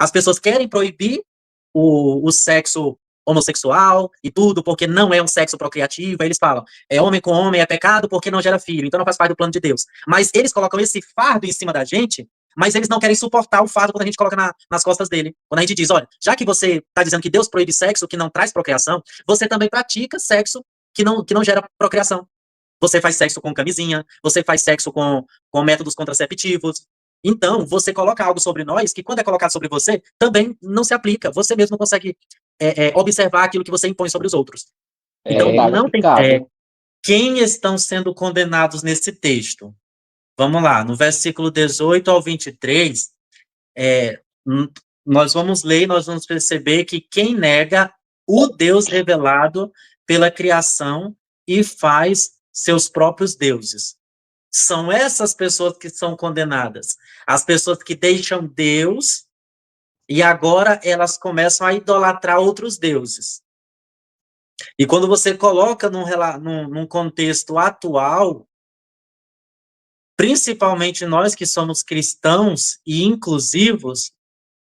As pessoas querem proibir o sexo homossexual e tudo, porque não é um sexo procriativo. Aí eles falam, é homem com homem, é pecado porque não gera filho, então não faz parte do plano de Deus. Mas eles colocam esse fardo em cima da gente, mas eles não querem suportar o fardo quando a gente coloca nas costas dele. Quando a gente diz, olha, já que você está dizendo que Deus proíbe sexo que não traz procriação, você também pratica sexo que não gera procriação. Você faz sexo com camisinha, você faz sexo com métodos contraceptivos. Então, você coloca algo sobre nós que, quando é colocado sobre você, também não se aplica. Você mesmo não consegue observar aquilo que você impõe sobre os outros. Então, Verdade, não tem. aplicável. Quem estão sendo condenados nesse texto? Vamos lá, no versículo 18 ao 23, nós vamos ler e nós vamos perceber que quem nega o Deus revelado pela criação e faz seus próprios deuses. São essas pessoas que são condenadas. As pessoas que deixam Deus e agora elas começam a idolatrar outros deuses. E quando você coloca num contexto atual, principalmente nós que somos cristãos e inclusivos,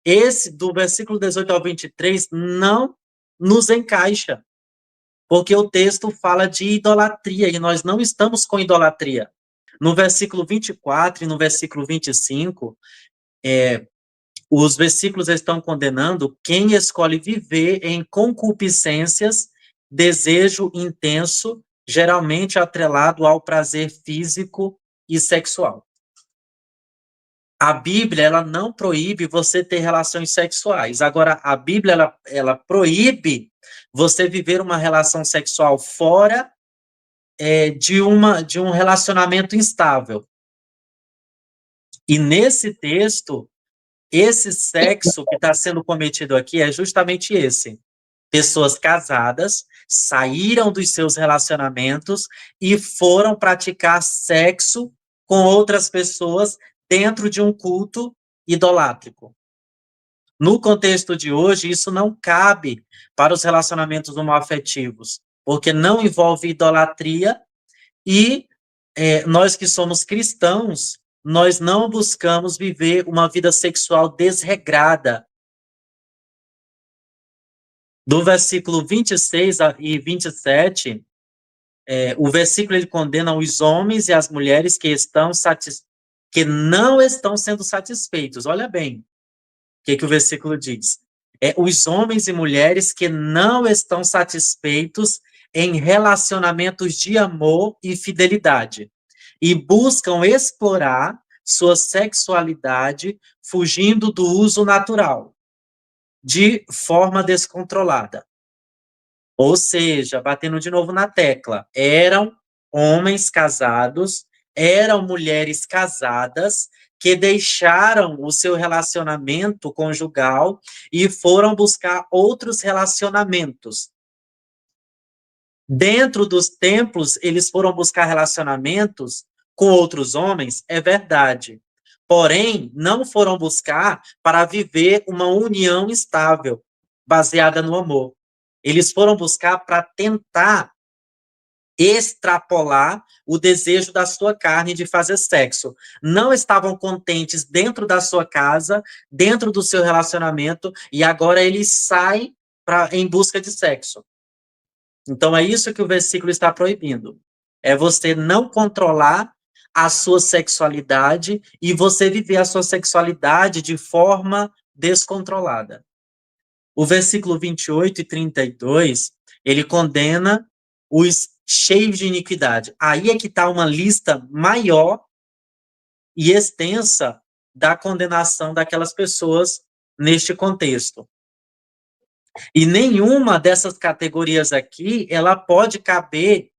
esse do versículo 18 ao 23 não nos encaixa, porque o texto fala de idolatria e nós não estamos com idolatria. No versículo 24 e no versículo 25, os versículos estão condenando quem escolhe viver em concupiscências, desejo intenso, geralmente atrelado ao prazer físico e sexual. A Bíblia, ela não proíbe você ter relações sexuais. Agora, a Bíblia, ela proíbe você viver uma relação sexual fora de um relacionamento instável. E nesse texto, esse sexo que está sendo cometido aqui é justamente esse. Pessoas casadas saíram dos seus relacionamentos e foram praticar sexo com outras pessoas dentro de um culto idolátrico. No contexto de hoje, isso não cabe para os relacionamentos homoafetivos, porque não envolve idolatria e nós que somos cristãos, nós não buscamos viver uma vida sexual desregrada. Do versículo 26 e 27, o versículo ele condena os homens e as mulheres que não estão sendo satisfeitos. Olha bem o que o versículo diz. Os homens e mulheres que não estão satisfeitos em relacionamentos de amor e fidelidade e buscam explorar sua sexualidade fugindo do uso natural, de forma descontrolada. Ou seja, batendo de novo na tecla, eram homens casados, eram mulheres casadas que deixaram o seu relacionamento conjugal e foram buscar outros relacionamentos. Dentro dos templos, eles foram buscar relacionamentos com outros homens, é verdade. Porém, não foram buscar para viver uma união estável, baseada no amor. Eles foram buscar para tentar extrapolar o desejo da sua carne de fazer sexo. Não estavam contentes dentro da sua casa, dentro do seu relacionamento, e agora eles saem em busca de sexo. Então, é isso que o versículo está proibindo. É você não controlar a sua sexualidade e você viver a sua sexualidade de forma descontrolada. O versículo 28 e 32, ele condena os cheios de iniquidade. Aí é que está uma lista maior e extensa da condenação daquelas pessoas neste contexto. E nenhuma dessas categorias aqui, ela pode caber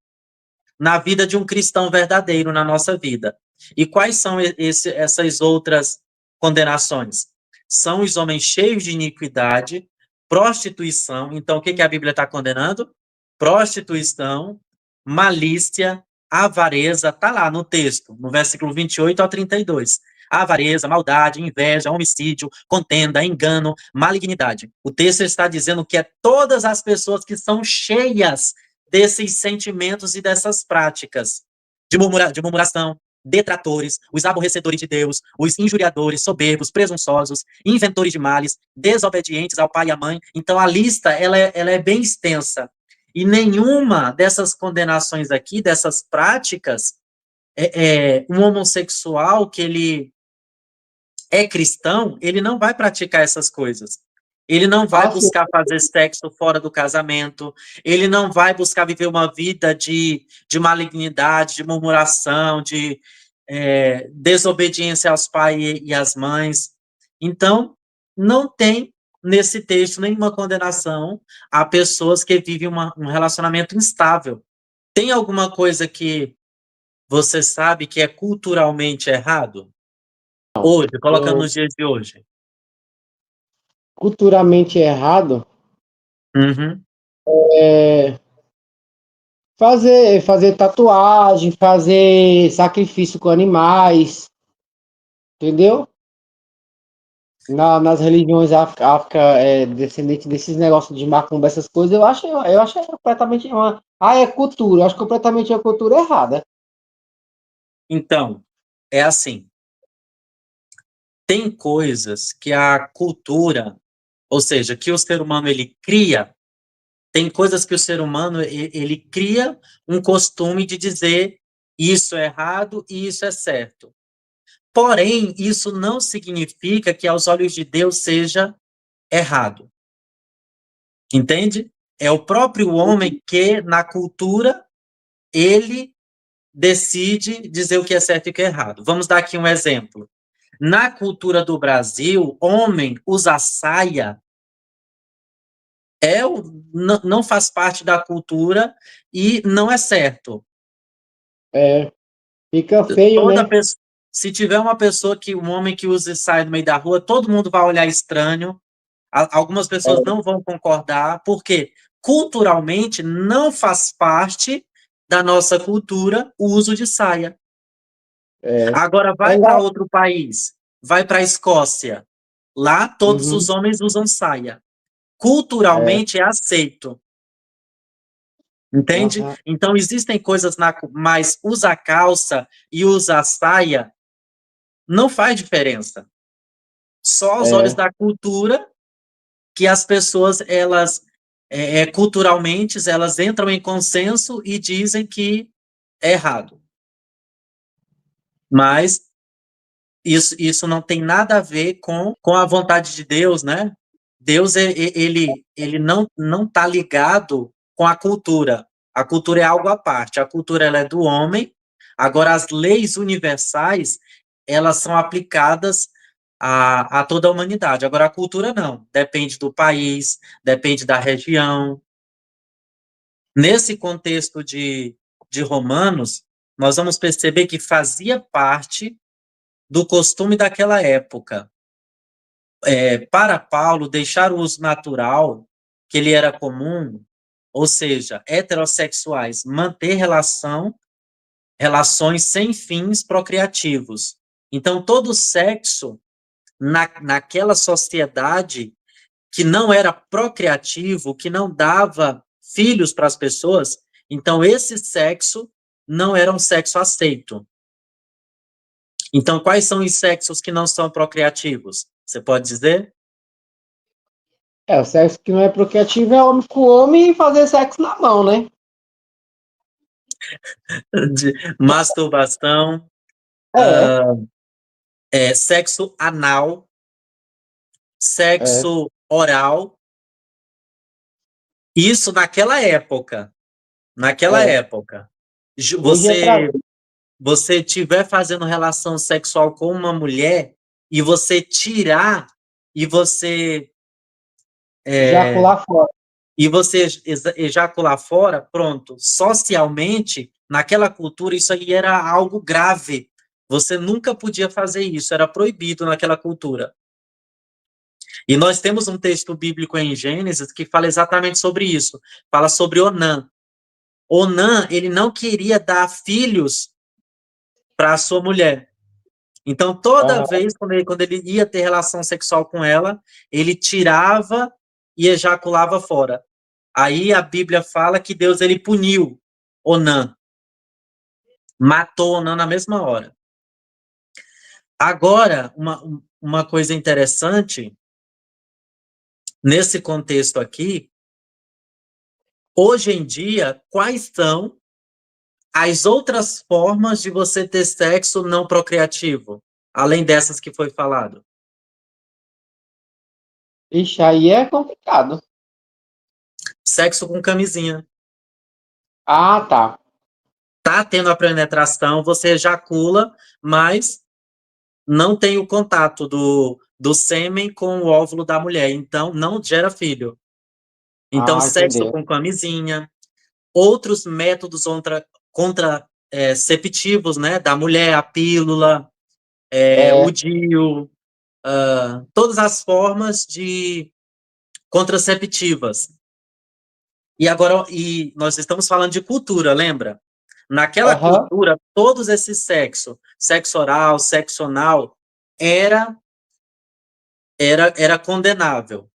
na vida de um cristão verdadeiro, na nossa vida. E quais são essas outras condenações? São os homens cheios de iniquidade, prostituição. Então, o que a Bíblia está condenando? Prostituição, malícia, avareza, está lá no texto, no versículo 28 ao 32. Avareza, maldade, inveja, homicídio, contenda, engano, malignidade. O texto está dizendo que é todas as pessoas que são cheias desses sentimentos e dessas práticas de murmuração, detratores, os aborrecedores de Deus, os injuriadores, soberbos, presunçosos, inventores de males, desobedientes ao pai e à mãe. Então, a lista, ela é bem extensa. E nenhuma dessas condenações aqui, dessas práticas, um homossexual que ele é cristão, ele não vai praticar essas coisas. Ele não vai Assim, buscar fazer sexo fora do casamento, ele não vai buscar viver uma vida de malignidade, de murmuração, de desobediência aos pais e às mães. Então, não tem nesse texto nenhuma condenação a pessoas que vivem um relacionamento instável. Tem alguma coisa que você sabe que é culturalmente errado? Hoje, colocando eu, nos dias de hoje. culturalmente errado Uhum. é fazer tatuagem, fazer sacrifício com animais, entendeu? Nas religiões África descendente desses negócios de macumba, essas coisas, eu acho completamente uma. Ah, é cultura, eu acho completamente uma cultura errada. Então, é assim, tem coisas que a cultura, ou seja, que o ser humano ele cria, tem coisas que o ser humano ele cria um costume de dizer isso é errado e isso é certo. Porém, isso não significa que aos olhos de Deus seja errado. Entende? É o próprio homem que, na cultura, ele decide dizer o que é certo e o que é errado. Vamos dar aqui um exemplo. Na cultura do Brasil, homem usar saia não faz parte da cultura e não é certo. É, fica feio, Toda né? pessoa, se tiver uma pessoa um homem que use saia no meio da rua, todo mundo vai olhar estranho. Algumas pessoas não vão concordar, porque culturalmente não faz parte da nossa cultura o uso de saia. É, Agora é vai para igual. outro país, vai para a Escócia. Lá todos Uhum, os homens usam saia. é, Culturalmente é aceito, entende? aham, Então existem coisas mas usar calça e usar saia não faz diferença. Só aos olhos é, da cultura que as pessoas elas culturalmente elas entram em consenso e dizem que é errado. Mas isso não tem nada a ver com a vontade de Deus, né? Deus, ele não está ligado com a cultura. A cultura é algo à parte. A cultura ela é do homem. Agora, as leis universais, elas são aplicadas a toda a humanidade. Agora, a cultura não. Depende do país, depende da região. Nesse contexto de Romanos, nós vamos perceber que fazia parte do costume daquela época. Para Paulo, deixar o uso natural, que ele era comum, ou seja, heterossexuais, manter relações sem fins procriativos. Então, todo sexo naquela sociedade que não era procriativo, que não dava filhos para as pessoas, então esse sexo não era um sexo aceito. Então, quais são os sexos que não são procriativos? Você pode dizer? o sexo que não é procriativo é homem com homem e fazer sexo na mão, né? De masturbação, É, sexo anal, é. sexo oral, isso naquela época. Naquela É. época. Hoje é pra. Você tiver fazendo relação sexual com uma mulher e você tirar e você Ejacular fora. ejacular fora, pronto. Socialmente, naquela cultura, isso aí era algo grave. Você nunca podia fazer isso, era proibido naquela cultura. E nós temos um texto bíblico em Gênesis que fala exatamente sobre isso. Fala sobre Onã. Onã, ele não queria dar filhos para a sua mulher. Então, toda Aham, vez quando ele ia ter relação sexual com ela, ele tirava e ejaculava fora. Aí a Bíblia fala que Deus ele puniu Onã. Matou Onã na mesma hora. Agora, uma coisa interessante, nesse contexto aqui, hoje em dia, quais são as outras formas de você ter sexo não procriativo, além dessas que foi falado? Ixi, aí é complicado. Sexo com camisinha. Ah, tá. Tá tendo a penetração, você ejacula, mas não tem o contato do sêmen com o óvulo da mulher, então não gera filho. Então, Ah, sexo entendeu. com camisinha, outros métodos contraceptivos, né, da mulher, a pílula, o É, DIU, todas as formas de contraceptivas. E agora, e nós estamos falando de cultura, lembra? Naquela aham, cultura, todos esses sexo oral, sexo anal, era, era condenável.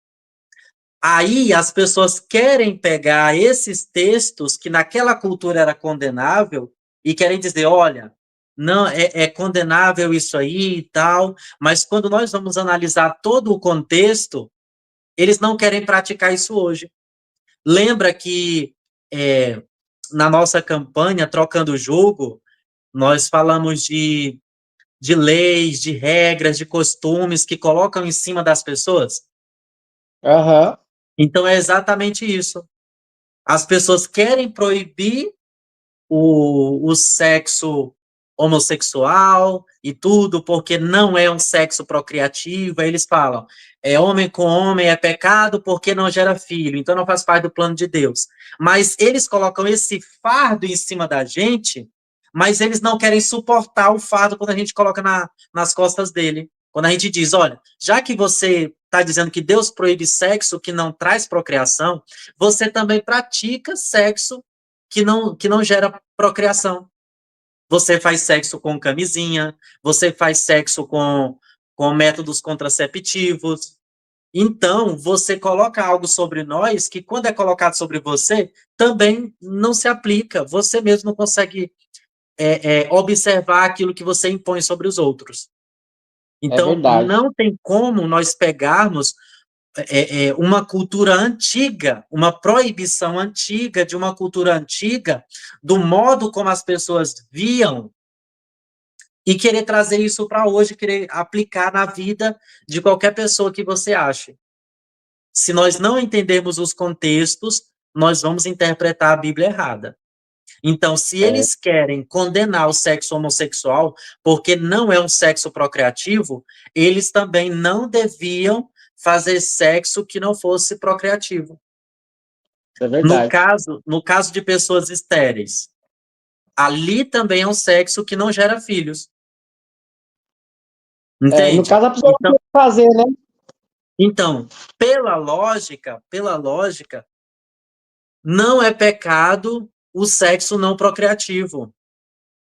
Aí as pessoas querem pegar esses textos que naquela cultura era condenável e querem dizer, olha, não é condenável isso aí e tal, mas quando nós vamos analisar todo o contexto, eles não querem praticar isso hoje. Lembra que é, na nossa campanha Trocando o Jogo, nós falamos de leis, de regras, de costumes que colocam em cima das pessoas? aham. Então é exatamente isso. As pessoas querem proibir o sexo homossexual e tudo, porque não é um sexo procriativo. Aí eles falam, homem com homem é pecado porque não gera filho, então não faz parte do plano de Deus. Mas eles colocam esse fardo em cima da gente, mas eles não querem suportar o fardo quando a gente coloca nas costas dele. Quando a gente diz, olha, já que você está dizendo que Deus proíbe sexo que não traz procriação, você também pratica sexo que não gera procriação. Você faz sexo com camisinha, você faz sexo com métodos contraceptivos. Então, você coloca algo sobre nós que, quando é colocado sobre você, também não se aplica. Você mesmo não consegue observar aquilo que você impõe sobre os outros. É Então, verdade. não tem como nós pegarmos uma cultura antiga, uma proibição antiga de uma cultura antiga, do modo como as pessoas viam, e querer trazer isso para hoje, querer aplicar na vida de qualquer pessoa que você ache. Se nós não entendermos os contextos, nós vamos interpretar a Bíblia errada. Então, se É, eles querem condenar o sexo homossexual porque não é um sexo procriativo, eles também não deviam fazer sexo que não fosse procriativo. é verdade. No caso de pessoas estéreis, ali também é um sexo que não gera filhos, É, no entende? caso, a pessoa não Então, tem o que fazer, né? então, pela lógica, não é pecado o sexo não procriativo.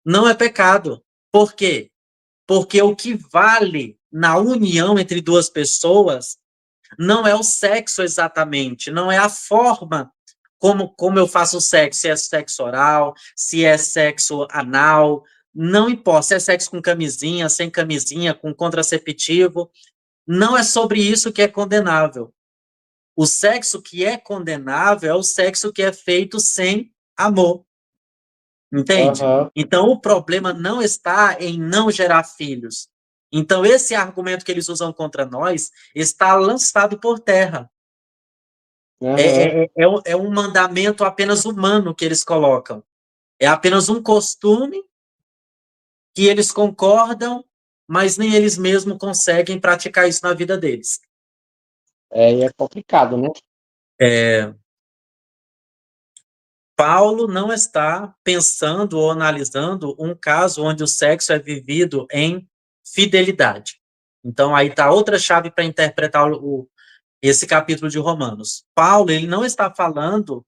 Não é pecado. Por quê? Porque o que vale na união entre duas pessoas não é o sexo exatamente, não é a forma como eu faço o sexo, se é sexo oral, se é sexo anal, não importa, se é sexo com camisinha, sem camisinha, com contraceptivo, não é sobre isso que é condenável. O sexo que é condenável é o sexo que é feito sem amor, entende? Aham, Então, o problema não está em não gerar filhos. Então, esse argumento que eles usam contra nós está lançado por terra. aham. É um mandamento apenas humano que eles colocam. É apenas um costume que eles concordam, mas nem eles mesmos conseguem praticar isso na vida deles. É, e é complicado, né? É, Paulo não está pensando ou analisando um caso onde o sexo é vivido em fidelidade. Então, aí está outra chave para interpretar esse capítulo de Romanos. Paulo, ele não está falando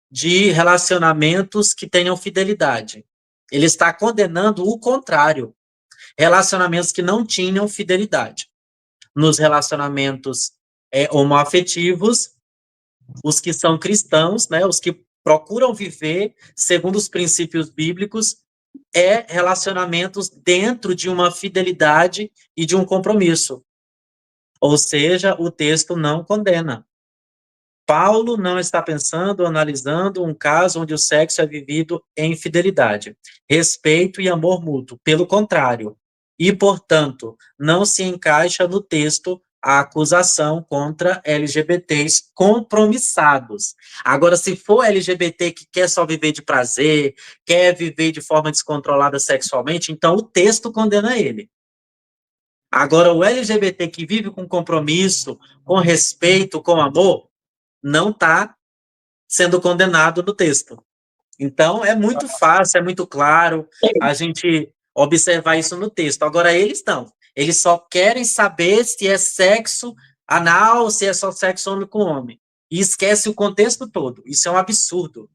de relacionamentos que tenham fidelidade. Ele está condenando o contrário, relacionamentos que não tinham fidelidade. Nos relacionamentos homoafetivos, os que são cristãos, né, os que procuram viver segundo os princípios bíblicos, é relacionamentos dentro de uma fidelidade e de um compromisso. Ou seja, o texto não condena. Paulo não está pensando, analisando um caso onde o sexo é vivido em fidelidade, respeito e amor mútuo. Pelo contrário. E, portanto, não se encaixa no texto a acusação contra LGBTs compromissados. Agora, se for LGBT que quer só viver de prazer, quer viver de forma descontrolada sexualmente, então o texto condena ele. Agora, o LGBT que vive com compromisso, com respeito, com amor, não está sendo condenado no texto. Então, é muito fácil, é muito claro a gente observar isso no texto. Agora, eles não. Eles só querem saber se é sexo anal, se é só sexo homem com homem. E esquece o contexto todo. Isso é um absurdo.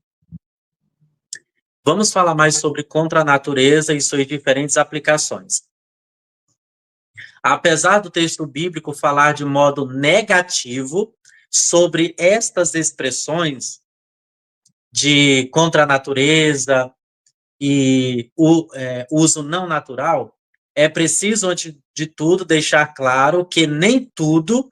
Vamos falar mais sobre contra a natureza e suas diferentes aplicações. Apesar do texto bíblico falar de modo negativo sobre estas expressões de contra a natureza e o uso não natural, é preciso, antes de tudo, deixar claro que nem tudo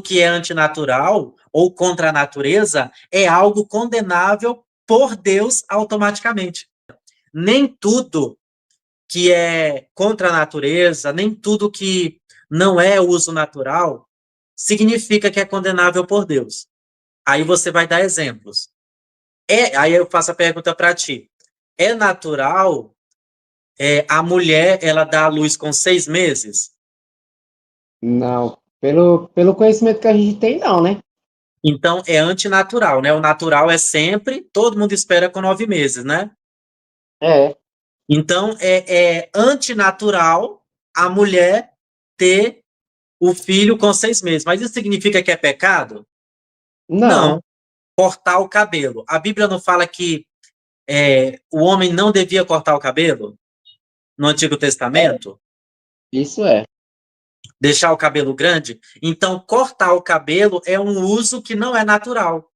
que é antinatural ou contra a natureza é algo condenável por Deus automaticamente. Nem tudo que é contra a natureza, nem tudo que não é uso natural, significa que é condenável por Deus. Aí você vai dar exemplos. Aí eu faço a pergunta para ti. É natural a mulher ela dar à luz com 6 meses? Não. Pelo conhecimento que a gente tem, não, né? Então é antinatural, né? O natural é sempre, todo mundo espera com 9 meses, né? É. Então é antinatural a mulher ter o filho com 6 meses. Mas isso significa que é pecado? Não. Não. Cortar o cabelo. A Bíblia não fala que o homem não devia cortar o cabelo no Antigo É. Testamento? Isso é. Deixar o cabelo grande? Então, cortar o cabelo é um uso que não é natural.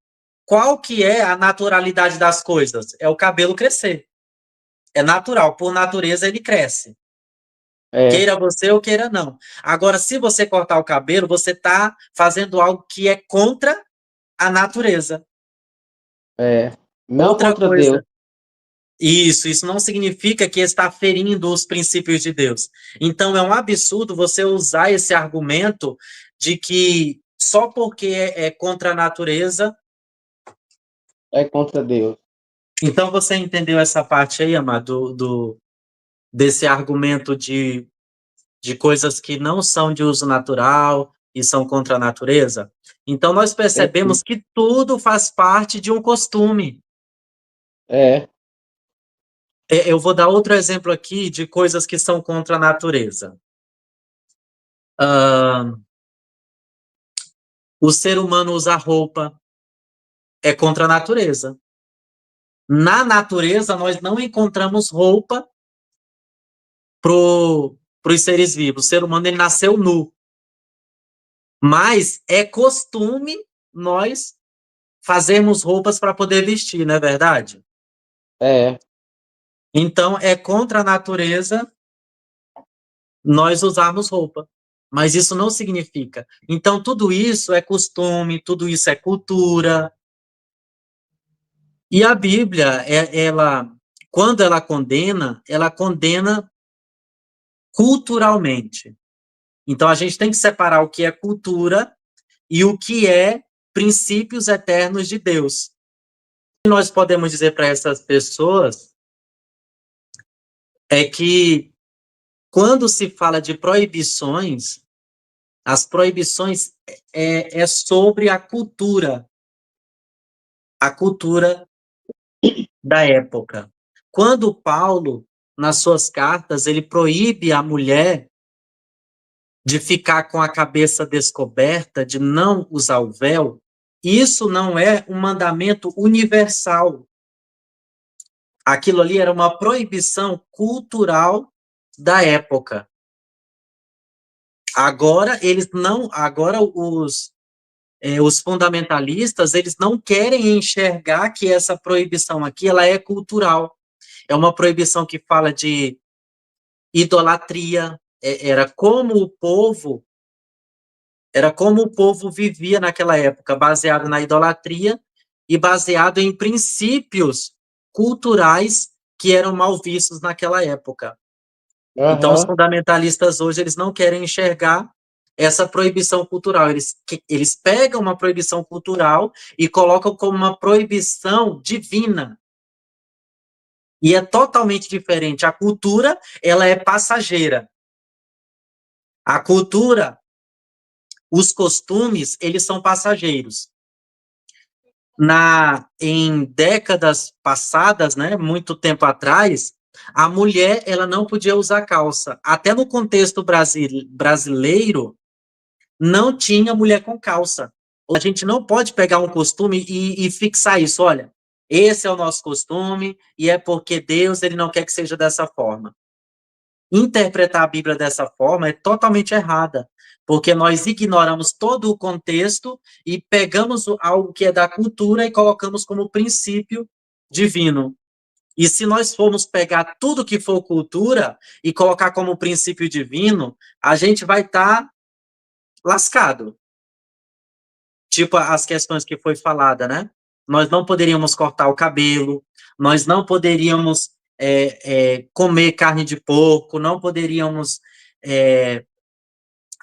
Qual que é a naturalidade das coisas? É o cabelo crescer. É natural, por natureza ele cresce. É. Queira você ou queira não. Agora, se você cortar o cabelo, você está fazendo algo que é contra a natureza. É. Não Outra contra Deus. coisa, isso não significa que está ferindo os princípios de Deus. Então, é um absurdo você usar esse argumento de que só porque é contra a natureza. É contra Deus. Então, você entendeu essa parte aí, amado, desse argumento de coisas que não são de uso natural e são contra a natureza? Então, nós percebemos que tudo faz parte de um costume. É. Eu vou dar outro exemplo aqui de coisas que são contra a natureza. O ser humano usar roupa é contra a natureza. Na natureza, nós não encontramos roupa para os seres vivos. O ser humano ele nasceu nu. Mas é costume nós fazermos roupas para poder vestir, não é verdade? É. Então, é contra a natureza nós usarmos roupa. Mas isso não significa. Então, tudo isso é costume, tudo isso é cultura. E a Bíblia, quando ela condena culturalmente. Então, a gente tem que separar o que é cultura e o que é princípios eternos de Deus. O que nós podemos dizer para essas pessoas é que, quando se fala de proibições, as proibições é sobre a cultura da época. Quando Paulo, nas suas cartas, ele proíbe a mulher de ficar com a cabeça descoberta, de não usar o véu, isso não é um mandamento universal. Aquilo ali era uma proibição cultural da época. Agora os fundamentalistas, eles não querem enxergar que essa proibição aqui ela é cultural. é uma proibição que fala de idolatria, era como o povo vivia naquela época, baseado na idolatria e baseado em princípios culturais que eram mal vistos naquela época. Então, os Aham. fundamentalistas hoje, eles não querem enxergar essa proibição cultural. Eles pegam uma proibição cultural e colocam como uma proibição divina. E é totalmente diferente. A cultura, ela é passageira. A cultura, os costumes, eles são passageiros. Em décadas passadas, né, muito tempo atrás, a mulher, ela não podia usar calça. Até no contexto brasileiro, não tinha mulher com calça. A gente não pode pegar um costume e fixar isso. Olha, esse é o nosso costume e é porque Deus, ele não quer que seja dessa forma. Interpretar a Bíblia dessa forma é totalmente errada, porque nós ignoramos todo o contexto e pegamos algo que é da cultura e colocamos como princípio divino. E se nós formos pegar tudo que for cultura e colocar como princípio divino, a gente vai estar lascado. Tipo as questões que foi falada, né? Nós não poderíamos cortar o cabelo, nós não poderíamos comer carne de porco, não poderíamos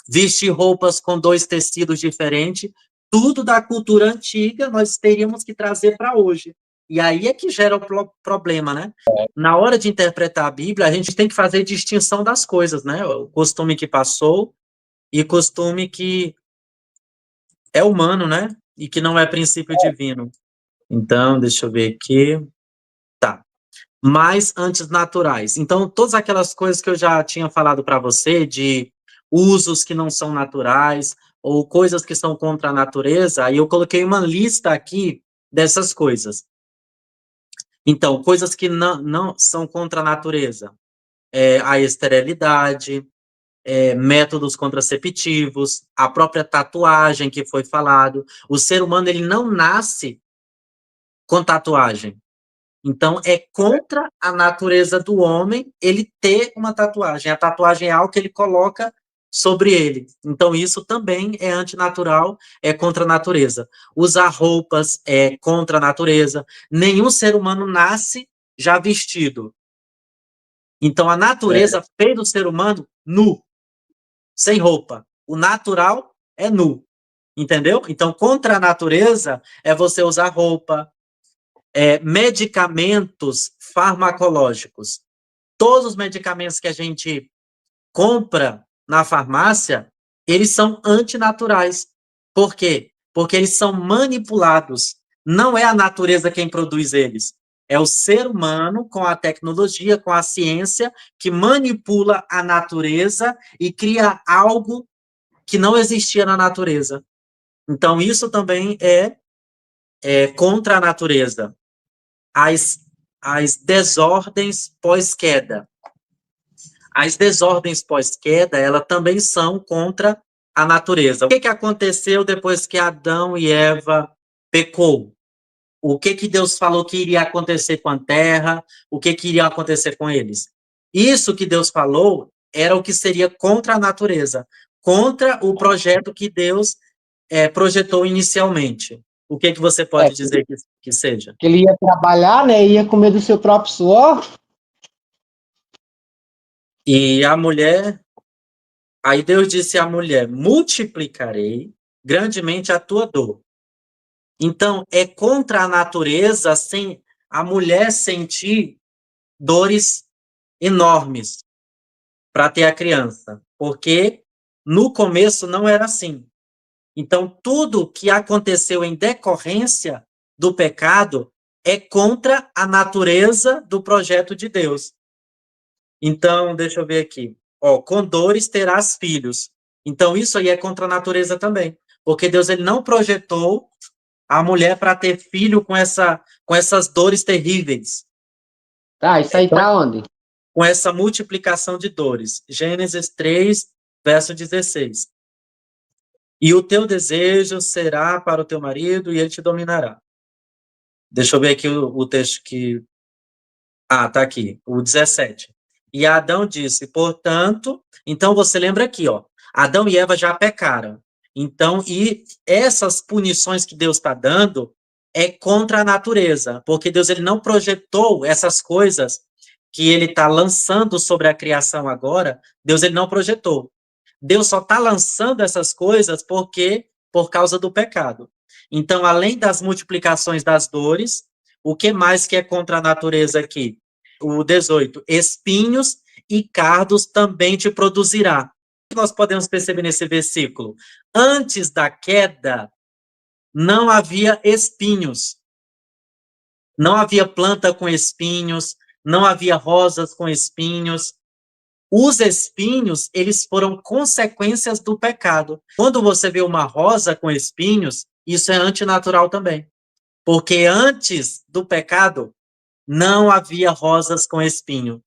vestir roupas com 2 tecidos diferentes, tudo da cultura antiga nós teríamos que trazer para hoje. E aí é que gera o problema, né? Na hora de interpretar a Bíblia, a gente tem que fazer distinção das coisas, né? O costume que passou e costume que é humano, né? E que não é princípio divino. Então, deixa eu ver aqui. Tá. Mais antinaturais. Então, todas aquelas coisas que eu já tinha falado para você, de usos que não são naturais, ou coisas que são contra a natureza, aí eu coloquei uma lista aqui dessas coisas. Então, coisas que não são contra a natureza. A esterilidade, métodos contraceptivos, a própria tatuagem que foi falado. O ser humano, ele não nasce com tatuagem. Então, é contra a natureza do homem ele ter uma tatuagem. A tatuagem é algo que ele coloca sobre ele. Então, isso também é antinatural, é contra a natureza. Usar roupas é contra a natureza. Nenhum ser humano nasce já vestido. Então, a natureza fez o ser humano nu, sem roupa. O natural é nu. Entendeu? Então, contra a natureza é você usar roupa, medicamentos farmacológicos. Todos os medicamentos que a gente compra na farmácia, eles são antinaturais. Por quê? Porque eles são manipulados. Não é a natureza quem produz eles. É o ser humano, com a tecnologia, com a ciência, que manipula a natureza e cria algo que não existia na natureza. Então, isso também é contra a natureza. As desordens pós-queda. As desordens pós-queda, elas também são contra a natureza. O que aconteceu depois que Adão e Eva pecou? O que Deus falou que iria acontecer com a terra? O que iria acontecer com eles? Isso que Deus falou era o que seria contra a natureza, contra o projeto que Deus projetou inicialmente. O que você pode dizer que seja? Que ele ia trabalhar, né? Ia comer do seu próprio suor. E a mulher, aí Deus disse à mulher: multiplicarei grandemente a tua dor. Então, é contra a natureza sem a mulher sentir dores enormes para ter a criança, porque no começo não era assim. Então, tudo que aconteceu em decorrência do pecado é contra a natureza do projeto de Deus. Então, deixa eu ver aqui. Ó, com dores terás filhos. Então, isso aí é contra a natureza também. Porque Deus ele não projetou a mulher para ter filho com essas dores terríveis. Tá, isso aí tá onde? Com essa multiplicação de dores. Gênesis 3, verso 16. E o teu desejo será para o teu marido e ele te dominará. Deixa eu ver aqui o texto que Ah, tá aqui, o 17. E Adão disse, portanto, então você lembra aqui, ó, Adão e Eva já pecaram. Então, e essas punições que Deus está dando é contra a natureza, porque Deus ele não projetou essas coisas que ele está lançando sobre a criação agora, Deus ele não projetou. Deus só está lançando essas coisas porque por causa do pecado. Então, além das multiplicações das dores, o que mais que é contra a natureza aqui? O 18. Espinhos e cardos também te produzirá. O que nós podemos perceber nesse versículo? Antes da queda, não havia espinhos. Não havia planta com espinhos, não havia rosas com espinhos. Os espinhos, eles foram consequências do pecado. Quando você vê uma rosa com espinhos, isso é antinatural também. Porque antes do pecado, não havia rosas com espinho.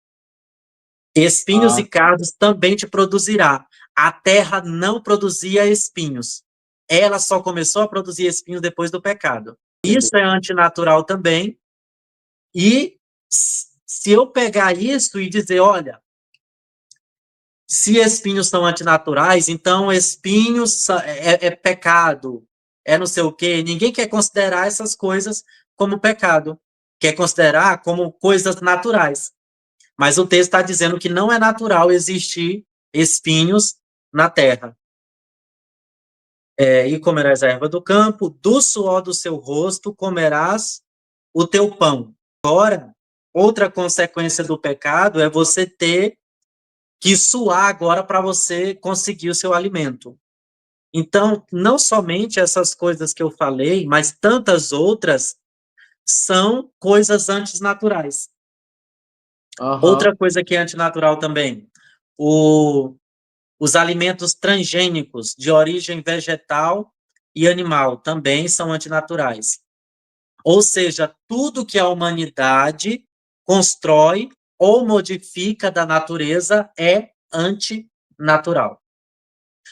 Espinhos e Ah, cardos também te produzirá. A terra não produzia espinhos. Ela só começou a produzir espinhos depois do pecado. Isso é antinatural também. E se eu pegar isso e dizer, olha, se espinhos são antinaturais, então espinhos é pecado, é não sei o quê. Ninguém quer considerar essas coisas como pecado. Quer considerar como coisas naturais. Mas o texto está dizendo que não é natural existir espinhos na terra. E comerás a erva do campo, do suor do seu rosto comerás o teu pão. Agora, outra consequência do pecado é você ter que suar agora para você conseguir o seu alimento. Então, não somente essas coisas que eu falei, mas tantas outras são coisas antinaturais. aham. Outra coisa que é antinatural também, os alimentos transgênicos de origem vegetal e animal também são antinaturais. Ou seja, tudo que a humanidade constrói ou modifica da natureza é antinatural.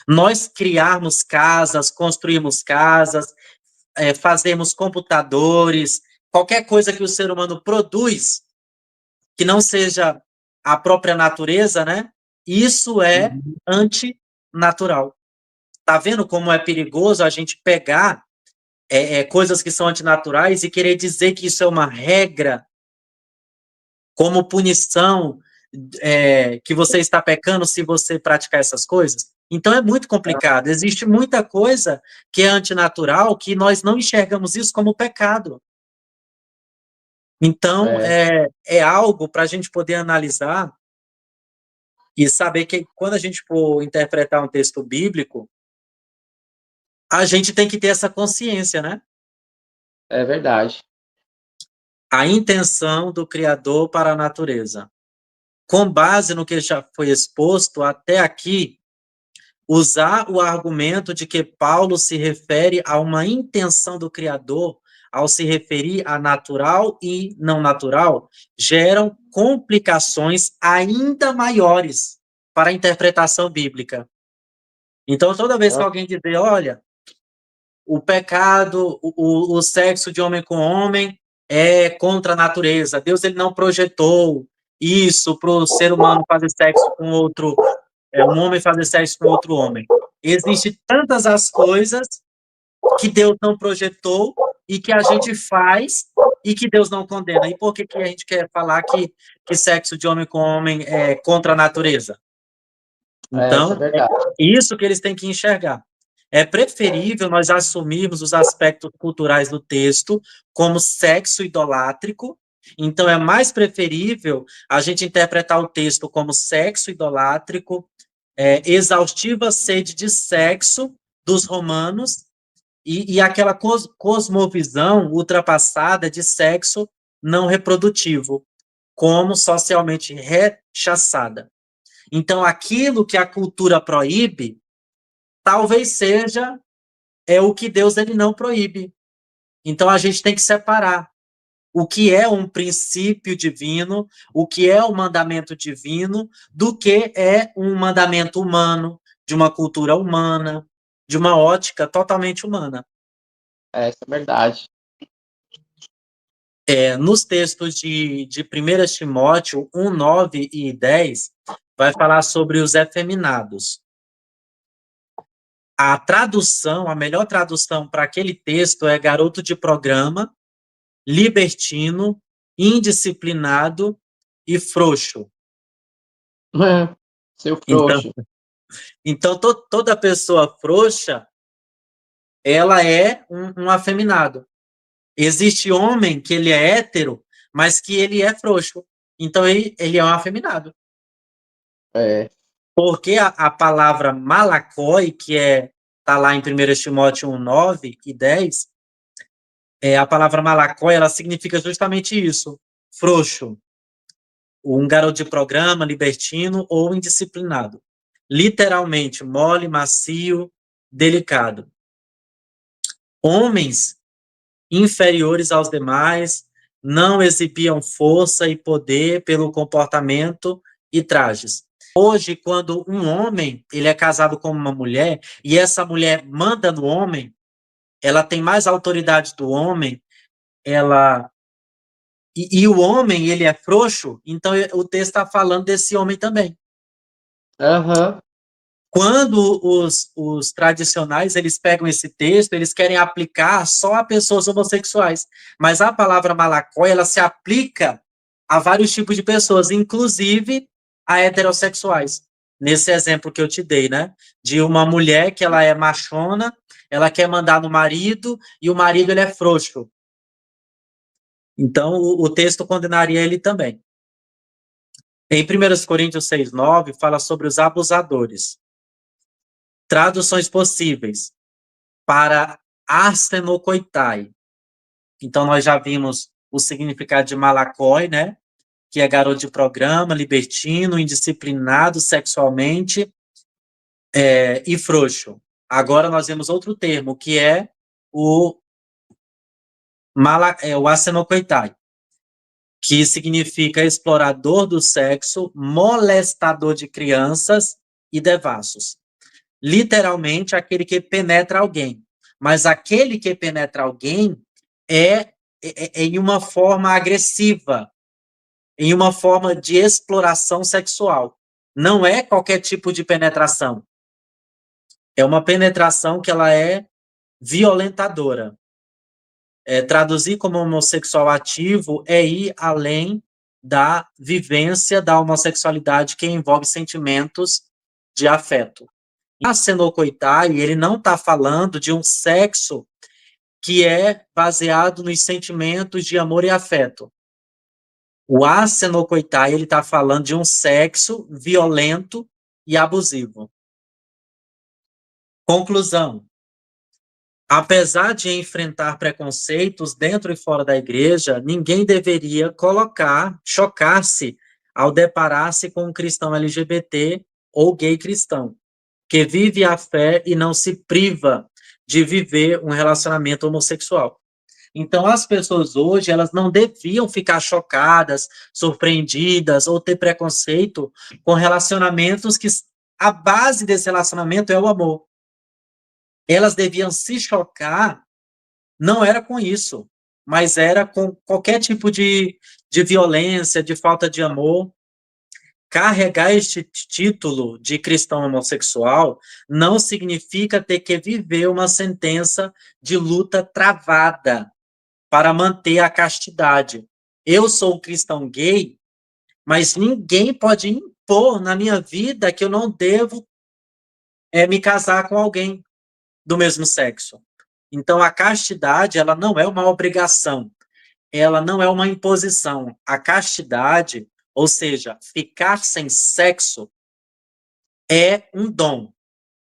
Nós criarmos casas, construirmos casas, fazermos computadores, qualquer coisa que o ser humano produz, que não seja a própria natureza, né? Isso é Uhum. antinatural. Tá vendo como é perigoso a gente pegar coisas que são antinaturais e querer dizer que isso é uma regra como punição que você está pecando se você praticar essas coisas? Então é muito complicado. Existe muita coisa que é antinatural que nós não enxergamos isso como pecado. Então É, é algo para a gente poder analisar e saber que quando a gente for interpretar um texto bíblico, a gente tem que ter essa consciência, né? é verdade. A intenção do Criador para a natureza. Com base no que já foi exposto até aqui, usar o argumento de que Paulo se refere a uma intenção do Criador ao se referir a natural e não natural, geram complicações ainda maiores para a interpretação bíblica. Então, toda vez que Ah, alguém dizer, olha, o pecado, o sexo de homem com homem é contra a natureza, Deus ele não projetou isso para o ser humano fazer sexo com outro um homem fazer sexo com outro homem. Existem tantas as coisas que Deus não projetou e que a gente faz e que Deus não condena. E por que, que a gente quer falar que sexo de homem com homem é contra a natureza? isso é Então, é verdade. isso que eles têm que enxergar. É preferível nós assumirmos os aspectos culturais do texto como sexo idolátrico. Então, é mais preferível a gente interpretar o texto como sexo idolátrico, exaustiva sede de sexo dos romanos e aquela cosmovisão ultrapassada de sexo não reprodutivo, como socialmente rechaçada. Então, aquilo que a cultura proíbe, talvez seja o que Deus ele não proíbe. Então, a gente tem que separar o que é um princípio divino, o que é um mandamento divino, do que é um mandamento humano, de uma cultura humana, de uma ótica totalmente humana. Isso é verdade. Nos textos de 1 Timóteo 1, 9 e 10, vai falar sobre os efeminados. A tradução, a melhor tradução para aquele texto é garoto de programa, libertino, indisciplinado e frouxo. Seu Então, frouxo. toda pessoa frouxa, ela é um afeminado. Existe homem que ele é hétero, mas que ele é frouxo. Então, ele é um afeminado. É. Porque a palavra malakoi, que tá lá em 1 Timóteo 1, 9 e 10, a palavra malakoi, ela significa justamente isso, frouxo. Um garoto de programa, libertino ou indisciplinado. Literalmente, mole, macio, delicado. Homens inferiores aos demais, não exibiam força e poder pelo comportamento e trajes. Hoje, quando um homem ele é casado com uma mulher e essa mulher manda no homem, ela tem mais autoridade do homem, e o homem ele é frouxo, então o texto está falando desse homem também. Aham. Quando os tradicionais eles pegam esse texto, eles querem aplicar só a pessoas homossexuais. Mas a palavra malacói, ela se aplica a vários tipos de pessoas, inclusive a heterossexuais. Nesse exemplo que eu te dei, né? De uma mulher que ela é machona, ela quer mandar no marido, e o marido ele é frouxo. Então, o texto condenaria ele também. Em 1 Coríntios 6:9, fala sobre os abusadores. Traduções possíveis para arsenokoitai. Então, nós já vimos o significado de malakoi, né? Que é garoto de programa, libertino, indisciplinado sexualmente e frouxo. Agora nós vemos outro termo, que é o arsenokoitai, que significa explorador do sexo, molestador de crianças e devassos. Literalmente, aquele que penetra alguém. Mas aquele que penetra alguém é em uma forma agressiva, em uma forma de exploração sexual. Não é qualquer tipo de penetração. É uma penetração que ela é violentadora. Traduzir como homossexual ativo é ir além da vivência da homossexualidade que envolve sentimentos de afeto. A Senokoitai, ele não está falando de um sexo que é baseado nos sentimentos de amor e afeto. O Asenokoitai, ele está falando de um sexo violento e abusivo. Conclusão. Apesar de enfrentar preconceitos dentro e fora da igreja, ninguém deveria chocar-se ao deparar-se com um cristão LGBT ou gay cristão, que vive a fé e não se priva de viver um relacionamento homossexual. Então, as pessoas hoje, elas não deviam ficar chocadas, surpreendidas ou ter preconceito com relacionamentos que a base desse relacionamento é o amor. Elas deviam se chocar, não era com isso, mas era com qualquer tipo de violência, de falta de amor. Carregar este título de cristão homossexual não significa ter que viver uma sentença de luta travada para manter a castidade. Eu sou um cristão gay, mas ninguém pode impor na minha vida que eu não devo me casar com alguém do mesmo sexo. Então, a castidade, ela não é uma obrigação, ela não é uma imposição. A castidade, ou seja, ficar sem sexo, é um dom.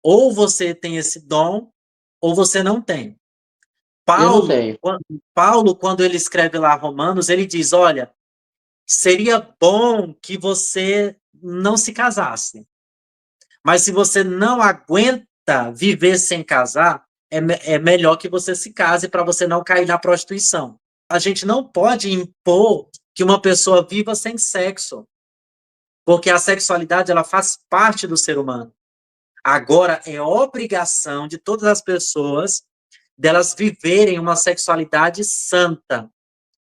Ou você tem esse dom, ou você não tem. Eu não tenho. Paulo, quando ele escreve lá Romanos, ele diz, olha, seria bom que você não se casasse. Mas se você não aguenta viver sem casar, é melhor que você se case para você não cair na prostituição. A gente não pode impor que uma pessoa viva sem sexo, porque a sexualidade ela faz parte do ser humano. Agora, é obrigação de todas as pessoas delas viverem uma sexualidade santa.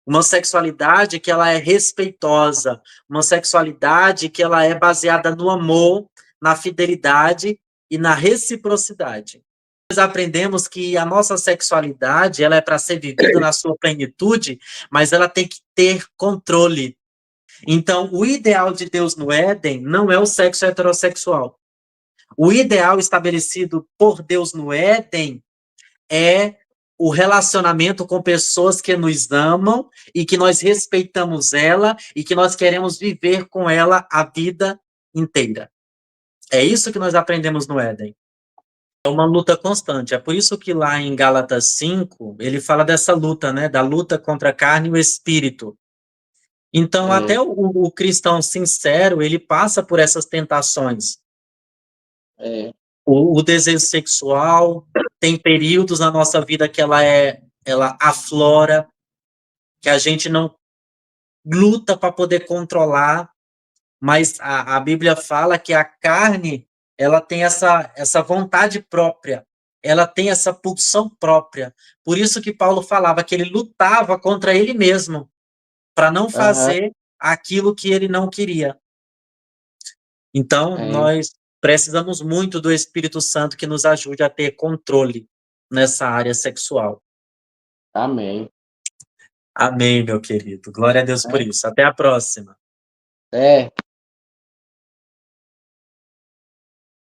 uma sexualidade que ela é respeitosa, uma sexualidade que ela é baseada no amor, na fidelidade e na reciprocidade. Nós aprendemos que a nossa sexualidade, ela é para ser vivida na sua plenitude, mas ela tem que ter controle. Então, o ideal de Deus no Éden não é o sexo heterossexual. O ideal estabelecido por Deus no Éden é o relacionamento com pessoas que nos amam e que nós respeitamos ela e que nós queremos viver com ela a vida inteira. É isso que nós aprendemos no Éden. É uma luta constante. É por isso que lá em Gálatas 5, ele fala dessa luta, né? Da luta contra a carne e o espírito. Então, até o cristão sincero, ele passa por essas tentações. O desejo sexual tem períodos na nossa vida que ela aflora, que a gente não luta para poder controlar, mas a Bíblia fala que a carne, ela tem essa vontade própria, ela tem essa pulsão própria. Por isso que Paulo falava que ele lutava contra ele mesmo, para não Aham. fazer aquilo que ele não queria. Então, É. nós precisamos muito do Espírito Santo que nos ajude a ter controle nessa área sexual. Amém. Amém, meu querido. Glória a Deus por É. isso. Até a próxima. É.